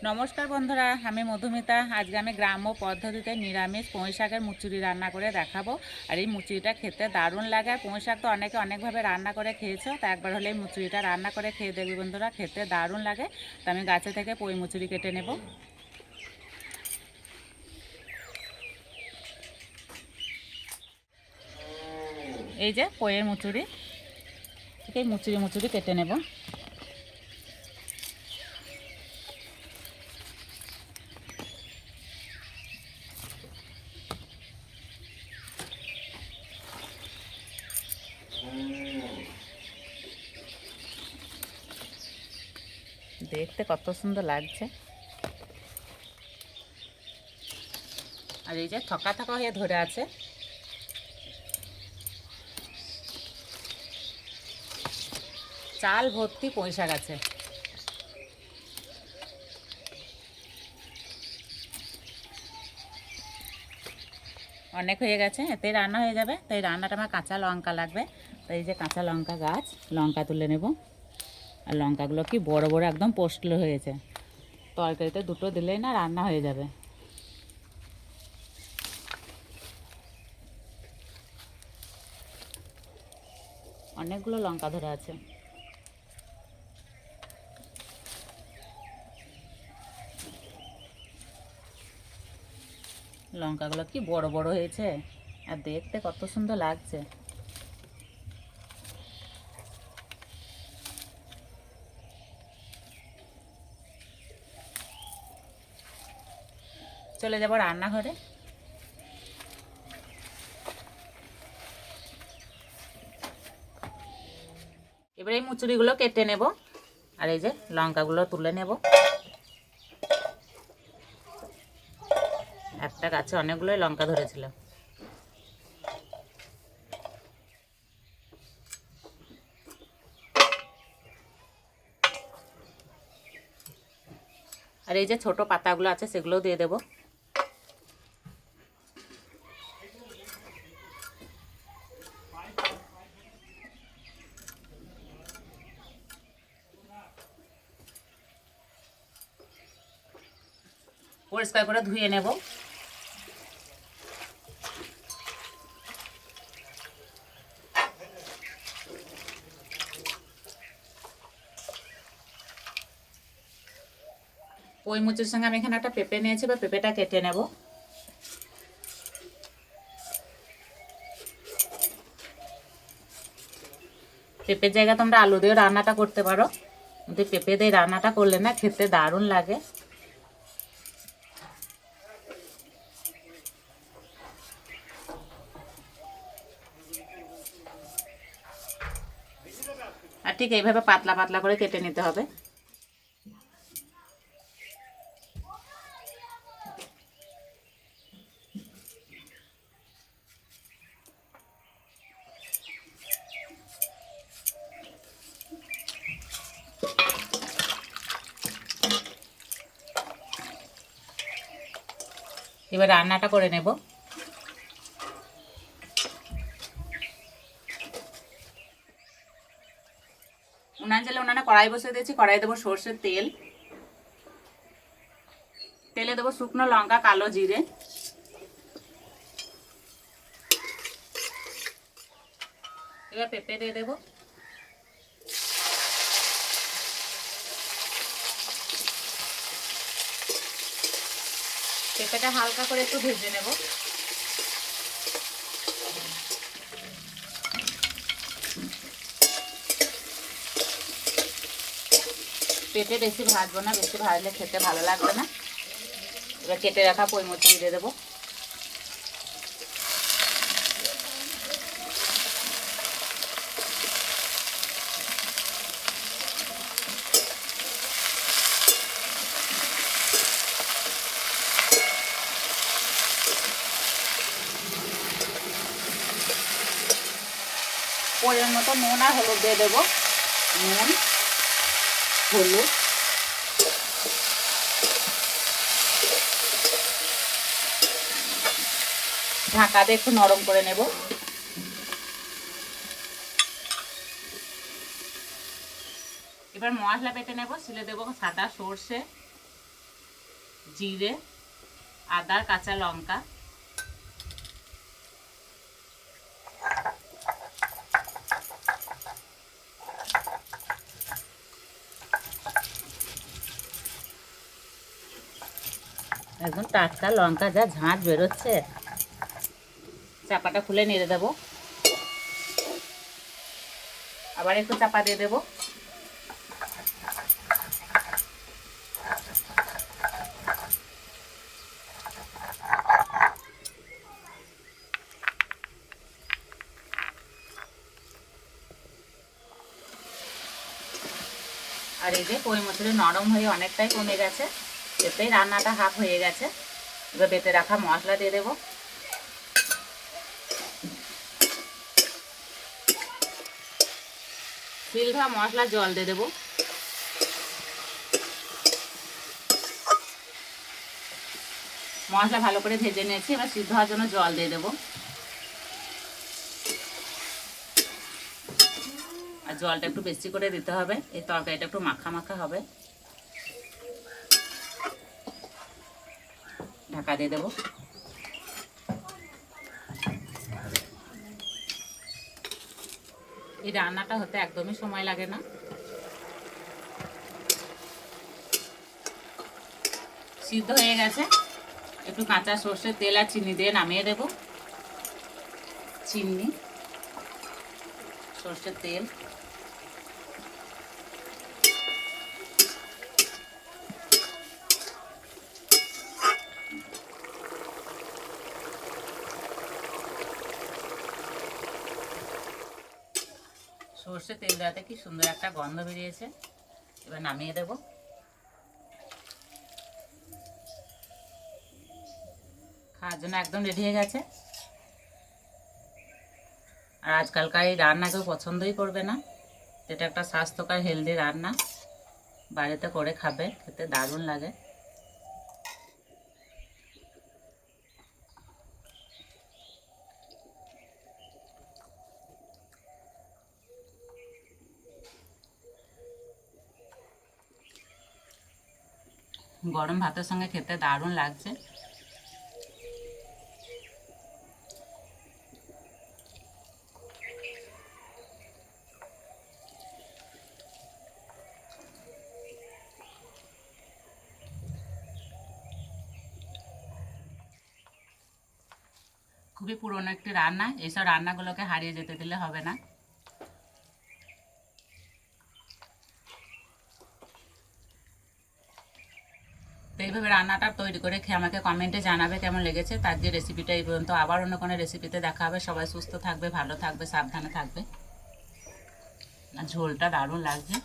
নমস্কার বন্ধুরা, আমি মধুমিতা। আজকে আমি গ্রাম্য পদ্ধতিতে নিরামিষ পুঁই শাকের মুচুরি রান্না করে দেখাবো। আর এই মুচুরিটা খেতে দারুণ লাগে। আর পুঁই শাক তো অনেকে অনেকভাবে রান্না করে খেয়েছো, তা একবার হলে এই মুচুরিটা রান্না করে খেয়ে দেখবে বন্ধুরা, খেতে দারুণ লাগে। তো আমি গাছে থেকে পুঁই মুচুরি কেটে নেব। এই যে পুঁইয়ের মুচুরি, এই মুচুরি কেটে নেব। দেখতে কত সুন্দর লাগছে। আর এই যে থকা থকা হয়ে ধরে আছে। চাল ভর্তি পুঁই শাক আছে। অনেক হয়ে গেছে, এতেই রান্না হয়ে যাবে। তো এই রান্নাটা আমার কাঁচা লঙ্কা লাগবে। তো এই যে কাঁচা লঙ্কা গাছ, লঙ্কা তুলে নেব। আর লঙ্কাগুলো কি বড় বড় একদম পোস্টল হয়েছে। তরকারিতে দুটো দিলেই না রান্না হয়ে যাবে। অনেকগুলো লঙ্কা ধরে আছে। লঙ্কাগুলো কি বড় বড় হয়েছে, আর দেখতে কত সুন্দর লাগছে। চলে যাব রান্নাঘরে। এবার এই মুচুরিগুলো কেটে নেব। আর এই যে লঙ্কাগুলো তুলে নেব। একটা গাছে অনেকগুলোই লঙ্কা ধরেছিল। আর এই যে ছোট পাতাগুলো আছে সেগুলোও দিয়ে দেব। পরিষ্কার করে ধুয়ে নেব। ওই মুচুর সঙ্গে আমি এখানে একটা পেঁপে নিয়েছি, বা পেঁপেটা কেটে নেব। পেঁপের জায়গায় তোমরা আলু দিয়ে রান্নাটা করতে পারো, কিন্তু পেঁপে দিয়ে রান্নাটা করলে না খেতে দারুণ লাগে। আর ঠিক এইভাবে পাতলা পাতলা করে কেটে নিতে হবে। এবার রান্নাটা করে নেব। উনান জ্বালে উনানে কড়াই বসিয়ে দিয়েছি। কড়াই দেবো সর্ষের তেল। তেলে দেবো শুকনো লঙ্কা, কালো জিরে। এবার পেঁপে দিয়ে দেবো। পেঁপেটা হালকা করে একটু ভেজে নেব। পেঁপে বেশি ভাজবো না, বেশি ভাজলে খেতে ভালো লাগবে না। এবার কেটে রাখা পুঁই মুচুরি দিয়ে দেবো। পরিমাণ মতো নুন আর হলুদ দিয়ে দেবো। নুন, হলুদ, ঢাকা দিয়ে একটু নরম করে নেব। এবার মশলা বেটে নেব। সিলে দেবো সাদা সর্ষে, জিরে, আদা, কাঁচা লঙ্কা, একদম টাটকা লঙ্কা, যা ঝাঁঝ বেরোচ্ছে। চাপাটা খুলে নেড়ে দেবো, আবার একটু চাপা দিয়ে দেবো। আর এই যে কই মুচুরি নরম হয়ে অনেকটাই কমে গেছে, এতেই রান্নাটা হাফ হয়ে গেছে। এবার বেটে রাখা মশলা দিয়ে দেবো। শিল ধোয়া মশলা জল দিয়ে দেবো। মশলা ভালো করে ভেজে নিয়েছি, এবার সিদ্ধ হওয়ার জন্য জল দিয়ে দেবো। আর জলটা একটু বেশি করে দিতে হবে, এই তরকারিটা একটু মাখা মাখা হবে। ঢাকা দিয়ে দেবো। এই রান্নাটা হতে একদমই সময় লাগে না। সিদ্ধ হয়ে গেছে, একটু কাঁচা সর্ষের তেল আর চিনি দিয়ে নামিয়ে দেব। চিনি, সর্ষের তেল, সর্ষের তেল দেওয়াতে কি সুন্দর একটা গন্ধ বেরিয়েছে। এবার নামিয়ে দেব। খাওয়ার জন্য একদম রেডি হয়ে গেছে। আর আজকালকার এই রান্না কেউ পছন্দই করবে না। এটা একটা স্বাস্থ্যকর হেলদি রান্না, বাড়িতে করে খাবে, খেতে দারুণ লাগে। গরম ভাতের সঙ্গে খেতে দারুণ লাগছে। খুবই পুরনো একটি রান্না, এইসব রান্নাগুলোকে হারিয়ে যেতে দিলে হবে না। তো এইভাবে রান্নাটা তৈরি করে খেয়ে আমাকে কমেন্টে জানাবে কেমন লেগেছে। তার যে রেসিপিটা এই পর্যন্ত, আবার অন্য কোনো রেসিপিতে দেখা হবে। সবাই সুস্থ থাকবে, ভালো থাকবে, সাবধানে থাকবে। আর ঝোলটা দারুণ লাগছে।